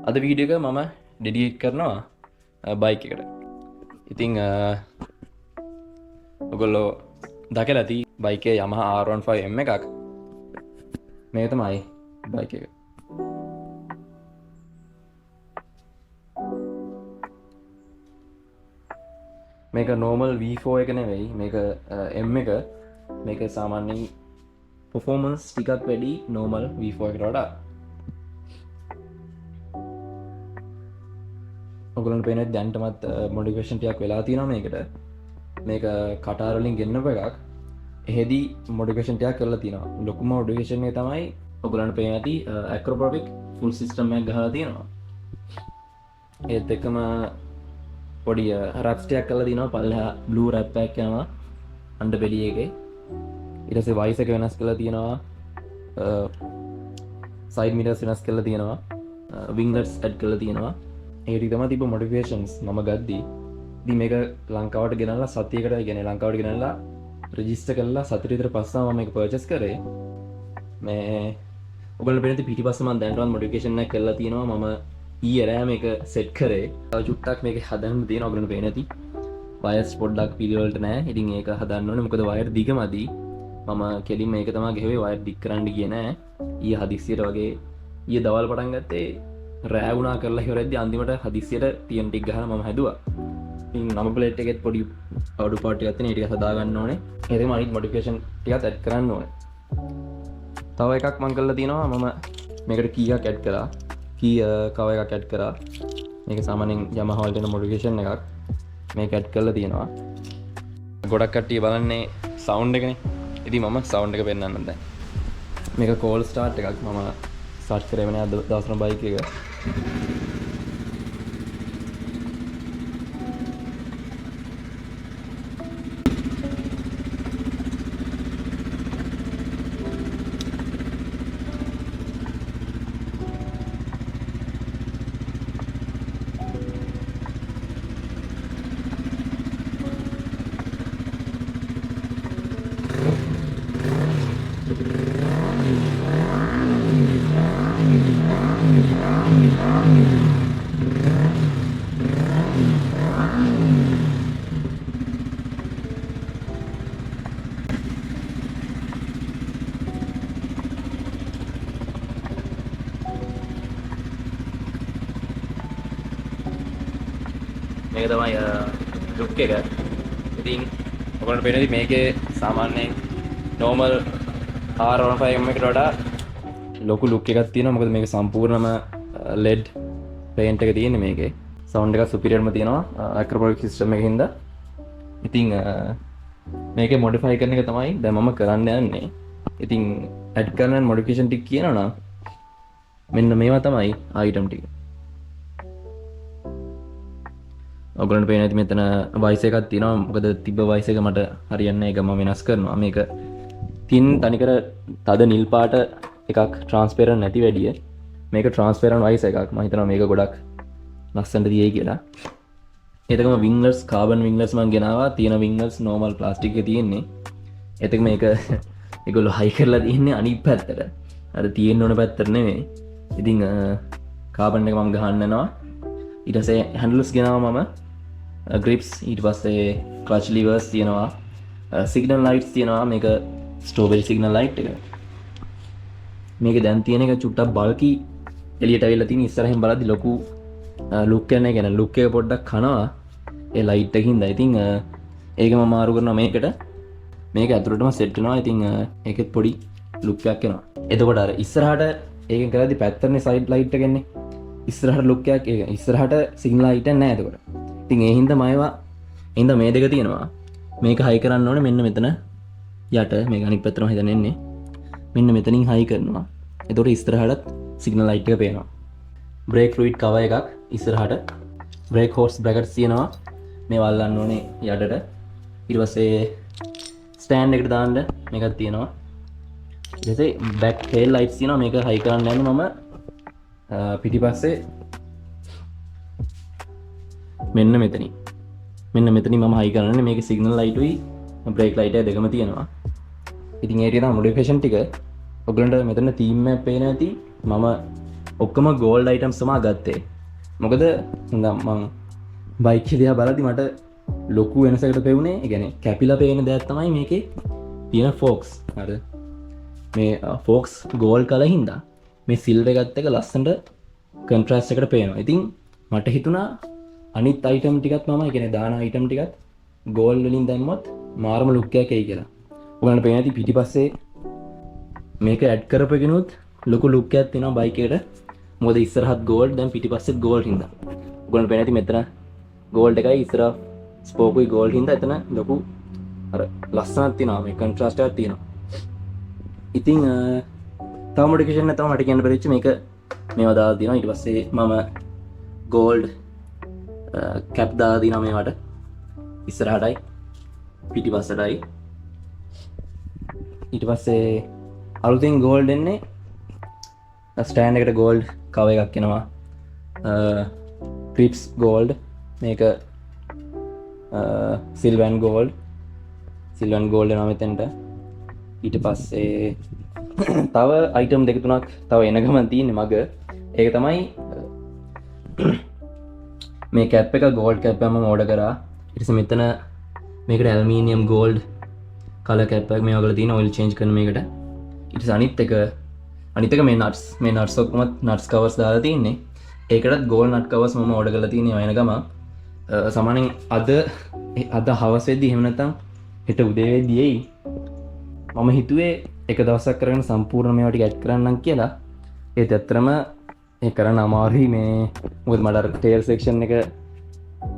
අද වීඩියෝ එක මම ඩෙඩිකේට් කරනවා බයික් එකට. ඉතින් ඔයගොල්ලෝ දැකලා ඇති බයික් එක Yamaha R15M එකක්. මේක තමයි බයික් එක. මේක normal V4 එක නෙවෙයි. මේක M එක. මේක සාමාන්‍යයෙන් performance ටිකක් වැඩි normal V4 එකට වඩා. ඔගලන්ට පේන දැන්ටමත් මොඩිෆිකේෂන් ටිකක් වෙලා තියෙනවා මේකට. මේක කටාර වලින් ගෙන්නපු එකක්. එහෙදි මොඩිෆිකේෂන් ටිකක් කරලා තියෙනවා. ලොකුම මොඩිෆිකේෂන් එක තමයි ඔගලන්ට පේන ඇති acrobatic full system එකක් ගහලා තියෙනවා. ඒත් එක්කම පොඩි රැප්ස් ටිකක් කරලා තියෙනවා. පල්ලෙහා blue wrap එකක් යනවා underbelly එකේ. ඊට පස්සේ voice එක වෙනස් කරලා තියෙනවා. side mirrors වෙනස් කරලා තියෙනවා. winglets add කරලා තියෙනවා. ඒටි තම තිබ මොඩිෆිකේෂන්ස් මම ගද්දී ඉතින් මේක ලංකාවට ගෙනල්ලා සතියකට ගෙන ලංකාවට ගෙනල්ලා රෙජිස්ටර් කරලා සතිය විතර පස්සේ මම මේක පර්චේස් කරේ. මේ ඔයගොල්ලෝ පේන පිටිපස්සේ මම දැනටවත් මොඩිෆිකේෂන් එකක් කරලා තියෙනවා. මම ඊයේ රෑ මේක සෙට් කරේ. තව චුට්ටක් මේක හදන්න තියෙනවා. ඔයගොල්ලෝ පේන ඇති වයර්ස් පොඩ්ඩක් පිළිවෙලට නැහැ. ඉතින් ඒක හදන්න ඕනේ. මොකද වයර් දිගමදි. මම කෙලින් මේක තමයි ගෙහුවේ වයර් දික් කරන්න ගියේ නැහැ. ඊයේ හදිස්සියට වගේ ඊයේ දවල් පටන් ගත්තේ රෑ වුණා කරලා ඉවරෙද්දි අන්තිමට හදිස්සියට TN ටික ගහලා මම හැදුවා. ඉතින් නම්බර් ප්ලේට් එකෙත් පොඩි අවුඩු පාට් එකක් තියෙන. ඒ ටික හදා ගන්න ඕනේ. ඒකම අනිත් මොඩිෆිකේෂන් ටිකත් ඇඩ් කරන්න ඕනේ. තව එකක් මම කරලා තියෙනවා. මම මේකට කීයක් ඇඩ් කරා. කී කව එකක් ඇඩ් කරා. මේක සාමාන්‍යයෙන් Yamaha වලට එන මොඩිෆිකේෂන් එකක්. මේක ඇඩ් කරලා තියෙනවා. ගොඩක් කට්ටිය බලන්නේ සවුන්ඩ් එකනේ. ඉතින් මම සවුන්ඩ් එක පෙන්නන්නම් දැන්. මේක කෝල් ස්ටාර්ට් එකක්. මම ස්ටාර්ට් කරේ වෙන අද දවසන බයික් එක. මේක තමයි ලුක් එක. ඉතින් ඔයගොල්ලන්ට පේනදි මේකේ සාමාන්‍යයෙන් normal R15M එකට වඩා ලොකු ලුක් එකක් තියෙනවා. මොකද මේක සම්පූර්ණම LED paint එක තියෙන්නේ මේකේ. sound එක superiorම තියෙනවා acrobatic system එකකින් හින්දා. ඉතින් මේකේ modify කරන එක තමයි දැන් මම කරන්න යන්නේ. ඉතින් add කරන modification ටික කියනවා නම් මෙන්න මේවා තමයි item ටික. ඔයගොල්ලන්ට පේන ඇති මෙතන වයිස් එකක් තියෙනවා. මොකද තිබ්බ වයිස් එක මට හරියන්නේ නැහැ. ඒක මම වෙනස් කරනවා. මේක තින් තනිකර තද නිල් පාට එකක් ට්‍රාන්ස්පරන්ට් නැති වැඩිය. මේක ට්‍රාන්ස්පරන්ට් වයිස් එකක්. මම හිතනවා මේක ගොඩක් ලස්සනට දියයි කියලා. ඒතකම වින්ග්ලර්ස් කාබන් වින්ග්ලර්ස් මම ගෙනාවා. තියෙන වින්ග්ලර්ස් normal ප්ලාස්ටික් එකේ තියෙන්නේ. ඒතක මේක ඒගොල්ලෝ හයි කරලා තියෙන්නේ අනිත් පැත්තට. අර තියෙන්න ඕන පැත්තට නෙමෙයි. ඉතින් කාබන් එක මම ගහන්න යනවා. ඊට පස්සේ හැන්ඩල්ස් ගෙනාවා මම. ග්‍රිප්ස් ඊට පස්සේ ක්ලච් ලිවර්ස් තියෙනවා. සිග්නල් ලයිට්ස් තියෙනවා. මේක ස්ට්‍රෝබෙරි සිග්නල් ලයිට් එක. මේක දැන් තියෙන එක චුට්ටක් බල්කි එළියට අවිල්ලා තියෙන. ඉස්සරහින් බලද්දි ලොකු ලුක් එක ගැන ලුක් එක පොඩ්ඩක් කනවා ඒ ලයිට් එකකින්. ඉතින් ඒක මම මාරු කරනවා මේකට. මේක ඇතුළටම සෙට් වෙනවා. ඉතින් ඒකෙත් පොඩි ලුක් එකක් එනවා. එතකොට අර ඉස්සරහට ඒකෙන් කරද්දි පැත්තනේ සයිඩ් ලයිට් එක එන්නේ. ඉස්සරහට ලුක් එකක් ඒක. ඉස්සරහට සිග්නල් ලයිට් එක නැහැ එතකොට. ඉතින් ඒ හින්දා මයවා හින්දා මේ දෙක තියෙනවා. මේක හයි කරන්න ඕනේ මෙන්න මෙතන යට. මේක අනිත් පැත්තටම හිතන්න එන්නේ. මෙන්න මෙතනින් හයි කරනවා. එතකොට ඉස්සරහට සිග්නල් ලයිට් එක පේනවා. බ්‍රේක් ෆ්ලුයිඩ් කවර් එකක් ඉස්සරහට. බ්‍රේක් හෝස් බ්‍රැකට්ස් තියෙනවා. මේ වල්ලන්න ඕනේ යටට. ඊට පස්සේ ස්ටෑන්ඩ් එකට දාන්න මේකක් තියෙනවා. ඊට පස්සේ බෑක් ටේල් ලයිට්ස් තියෙනවා. මේක හයි කරන්න යන්නේ මම පිටිපස්සේ මෙන්න මෙතනින්. මෙන්න මෙතනින් මම හයි කරන්නේ. මේකේ සිග්නල් ලයිටුයි බ්‍රේක් ලයිට් එක දෙකම තියෙනවා. ඉතින් ඒ ටික තමයි මොඩිෆිකේෂන් ටික. ඔයගලන්ට මෙතන තීම් මැප් පේන ඇති. මම ඔක්කම ගෝල්ඩ් අයිටම් සමා ගත්තේ. මොකද මං බයික් දිහා බලද්දි මට ලොකු වෙනසකට පෙවුනේ. ඒ කියන්නේ කැපිලා පේන දෙයක් තමයි මේකේ තියෙන ෆෝක්ස්. හරි. මේ ෆෝක්ස් ගෝල්ඩ් කලර් හින්දා මේ සිල්වර් එකත් එක්ක ලස්සනට කන්ට්‍රාස්ට් එකට පේනවා. ඉතින් මට හිතුණා අනිත් අයිටම් ටිකත් මම ඒ කියන්නේ දාන අයිටම් ටිකත් ගෝල්ඩ් වලින් දැම්මොත් මාරම ලුක් එකක් එයි කියලා. ඔයගොල්ලන්ට පේන ඇති පිටිපස්සේ මේක ඇඩ් කරපගෙනුත් ලොකු ලුක් එකක් තියෙනවා බයික් එකට. මොකද ඉස්සරහත් ගෝල්ඩ් දැන් පිටිපස්සෙත් ගෝල්ඩ් හින්දා. ඔයගොල්ලන්ට පේන ඇති මෙතන ගෝල්ඩ් එකයි ඉස්සරහ ස්පෝකුයි ගෝල්ඩ් හින්දා එතන ලොකු අර ලස්සනක් තියෙනවා මේ කන්ට්‍රාස්ට් එකක් තියෙනවා. ඉතින් තව මොඩිෆිකේෂන් නැතම මට කියන්න බැරිච්ච මේක මේවා දාලා තියෙනවා. ඊට පස්සේ මම ගෝල්ඩ් කැප් දාලා දිනවා මේවට ඉස්සරහටයි පිටිපස්සටයි. ඊට පස්සේ අලුතින් ගෝල්ඩ් එන්නේ ස්ටෑන්ඩ් එකට ගෝල්ඩ් කව එකක් එනවා. ක්‍රිප්ස් ගෝල්ඩ් මේක සිල්වන් ගෝල්ඩ් එනවා මෙතෙන්ට. ඊට පස්සේ තව අයිටම් දෙක තුනක් තව එන ගමන් තියෙන්නේ මග. ඒක තමයි මේ කැප් එක ගෝල්ඩ් කැප් එකක් මම ඕඩර් කරා. ඊට පස්සේ මෙතන මේකට ඇලුමිනියම් ගෝල්ඩ් කලර් කැප් එකක් මේ වගේ තියෙන ඔයිල් චේන්ජ් කරන මේකට. ඊට පස්සේ අනිත් එක මේ නට්ස් ඔක්කොම නට්ස් කවර්ස් දාලා තියෙන්නේ. ඒකටත් ගෝල්ඩ් නට් කවර්ස් මම ඕඩර් කරලා තියෙනවා එන ගමන්. සාමාන්‍යයෙන් අද හවස වෙද්දි එහෙම නැත්නම් හෙට උදේ වෙද්දි එයි. මම හිතුවේ එක දවසක් කරගෙන සම්පූර්ණ මේවා ටික ඇඩ් කරන්නම් කියලා. ඒත් ඇත්තටම ඒ කරන්න අමාරුයි මේ. මොකද මට අර ටේල් සෙක්ෂන් එක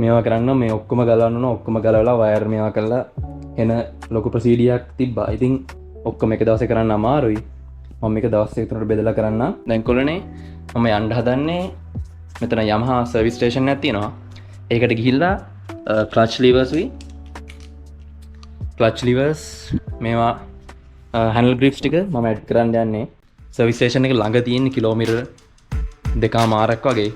මේවා කරන්න මේ ඔක්කොම ගලවන්න ඕන. ඔක්කොම ගලවලා වයර් මේවා කරලා එන ලොකු ප්‍රොසීඩියක් තිබ්බා. ඉතින් ඔක්කොම එක දවසේ කරන්න අමාරුයි. මම මේක දවස් දෙක තුනකට බෙදලා කරන්න. දැන් කොල්ලනේ මම යන්න හදන්නේ මෙතන Yamaha සර්විස් ස්ටේෂන් එකක් තියෙනවා. ඒකට ගිහිල්ලා ක්ලච් ලිවර්ස් මේවා හැන්ඩල් ග්‍රිප්ස් ටික මම ඇඩ් කරන්න යන්නේ. සර්විස් ස්ටේෂන් එක ළඟ තියෙන කිලෝමීටර් 2.5ක් වගේ.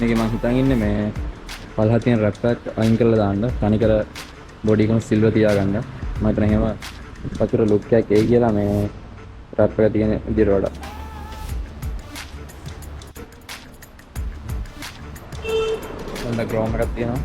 මේක මම හිතන් ඉන්නේ මේ පළහ තියෙන රැප් එකක් අයින් කරලා දාන්න. තනිකර බොඩි එකම සිල්වර් තියාගන්න. මම හිතන එහෙම වතුර ලුක් එකක් එයි කියලා මේ රැප් එක තියෙන විදිහට වඩා. හොඳ ක්‍රෝම් එකක් තියෙනවා.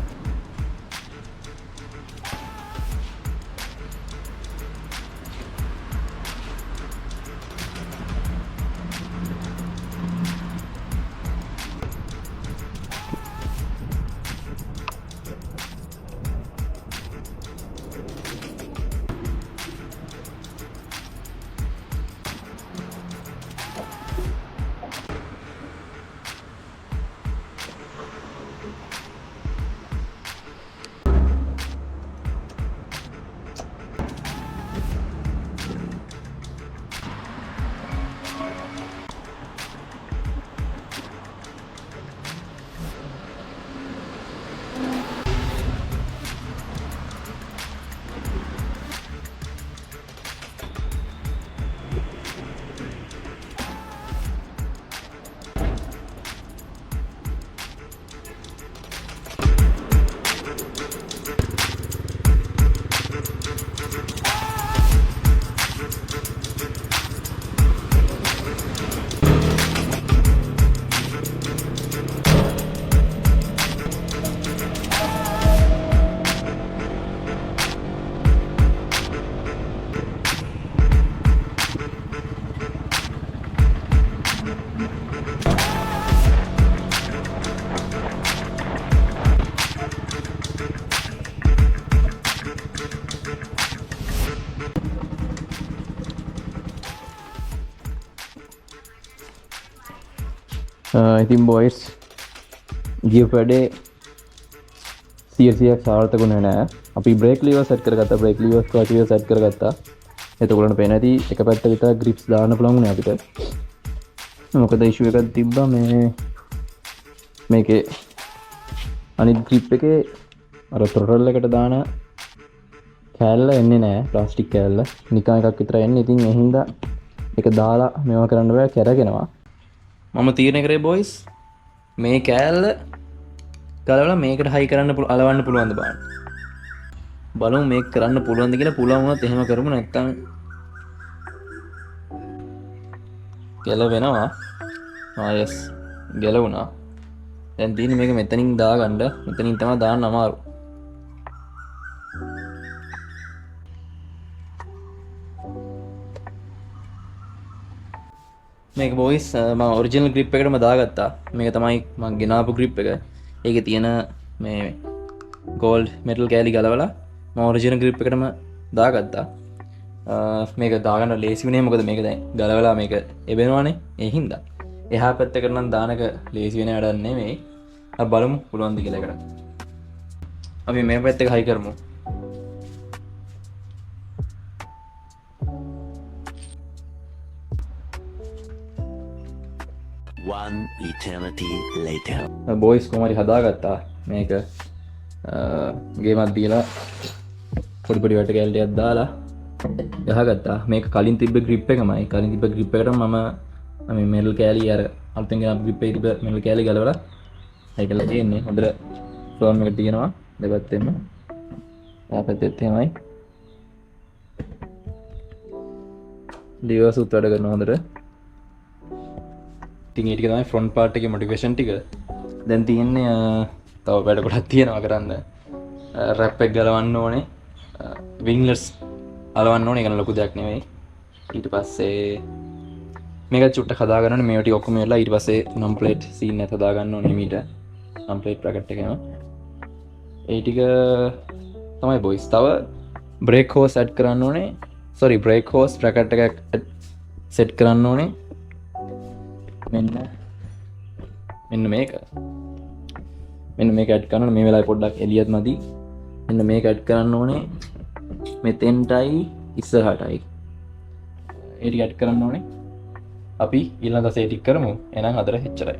ඉතින් බොයිස් ගිය වැඩේ සියක් සාර්ථකුණ නෑ අපි බ්‍රේක් ලිව සැට් කරගත්ත බ්‍රේක් ලිව වාචිය සැට් කරගත්තා එතකොලට පෙනැති එක පැත්ත විතා ග්‍රිප්ස් දාන්න පුළන්ගුණ අපිට මොකද ඉශුව එකක් තිබ්බා මේක අනි ග්‍රිප් එක අර තොරල්ල එකට දාන කෑල්ල එන්නේ නෑ ප්ලාස්ටික් කෑල්ල නිකා එකක් විතර එන්න ඉතින් එහින්ද එක දාලා මෙවා කරන්න බෑ කැරගෙනවා මම තීරණය කරේ බොයිස් මේ කෑල්ල ගලවලා මේකට හයි කරන්න අලවන්න පුළුවන්ද බලන්න බලමු මේක කරන්න පුළුවන්ද කියලා පුළුවන් වුණොත් එහෙම කරමු නැත්තම් ගැලවෙනවා ආයස් ගැලවුණා දැන් තියෙන්නේ මේක මෙතනින් දාගන්න මෙතනින් තමයි දාන්න අමාරු මේක බොයිස් මම ඔරිජිනල් ග්‍රිප් එකටම දාගත්තා මේක තමයි මම ගෙනාපු ග්‍රිප් එක ඒකේ තියෙන මේ ගෝල්ඩ් මෙටල් කෑලි ගලවලා මම ඔරිජිනල් ග්‍රිප් එකටම දාගත්තා මේක දාගන්න ලේසි වෙන්නේ මොකද මේක දැන් ගලවලා මේක එබෙනවානේ ඒ හින්දා එහා පැත්තකට නම් දානක ලේසි වෙන වැඩක් නෙමෙයි අපි බලමු පුළුවන්ද කියලා එකට අපි මේ පැත්තක හයි කරමු One eternity later. බොයිස් කොහමරි හදාගත්තා මේක ගේමක් දීලා පොඩි පොඩි වැට කැල්ටයක් දාලා ගහගත්තා මේක කලින් තිබ්බ ග්‍රිප් එකමයි කලින් තිබ්බ ග්‍රිප් එකට මම මෙටල් කෑලි අර අලුතෙන් ගෙන ග්‍රිප් එකේ තිබ්බ මෙටල් කෑලි ගලවලා හයි කරලා තියෙන්නේ හොඳට ෆෝම් එකට තියෙනවා දෙපැත්තෙම එහා පැත්තෙත් එහෙමයි ලිවර්ස් උත් වැඩ කරනවා හොඳට ඉතින් ඒ ටික තමයි ෆ්‍රොන්ට් පාර්ට් එකේ මොටිවේෂන් ටික දැන් තියෙන්නේ තව වැඩ ගොඩක් තියෙනවා කරන්න රැප් එක ගලවන්න ඕනේ වින්ග්ලර්ස් අලවන්න ඕනේ ඒක ලොකු දෙයක් නෙවෙයි ඊට පස්සේ මේක චුට්ටක් හදා ගන්න ඕනේ මේවා ටික ඔක්කොම වෙලා ඊට පස්සේ නම් ප්ලේට් සීන් එක හදා ගන්න ඕනේ මීට නම් ප්ලේට් බ්‍රැකට් එකේම ඒ ටික තමයි බොයිස් තව බ්‍රේක් හෝස් ඇඩ් කරන්න ඕනේ සෝරි බ්‍රේක් හෝස් බ්‍රැකට් එකක් සෙට් කරන්න ඕනේ මෙන්න මේක ඇඩ් කරන්න මේ වෙලාවේ පොඩ්ඩක් එළියත් මදි මෙන්න මේක ඇඩ් කරන්න ඕනේ මෙතෙන්ටයි ඉස්සරහටයි ඒ ටික ඇඩ් කරන්න ඕනේ අපි ඊළඟ දවසේ ටික කරමු එහෙනම් අදට එච්චරයි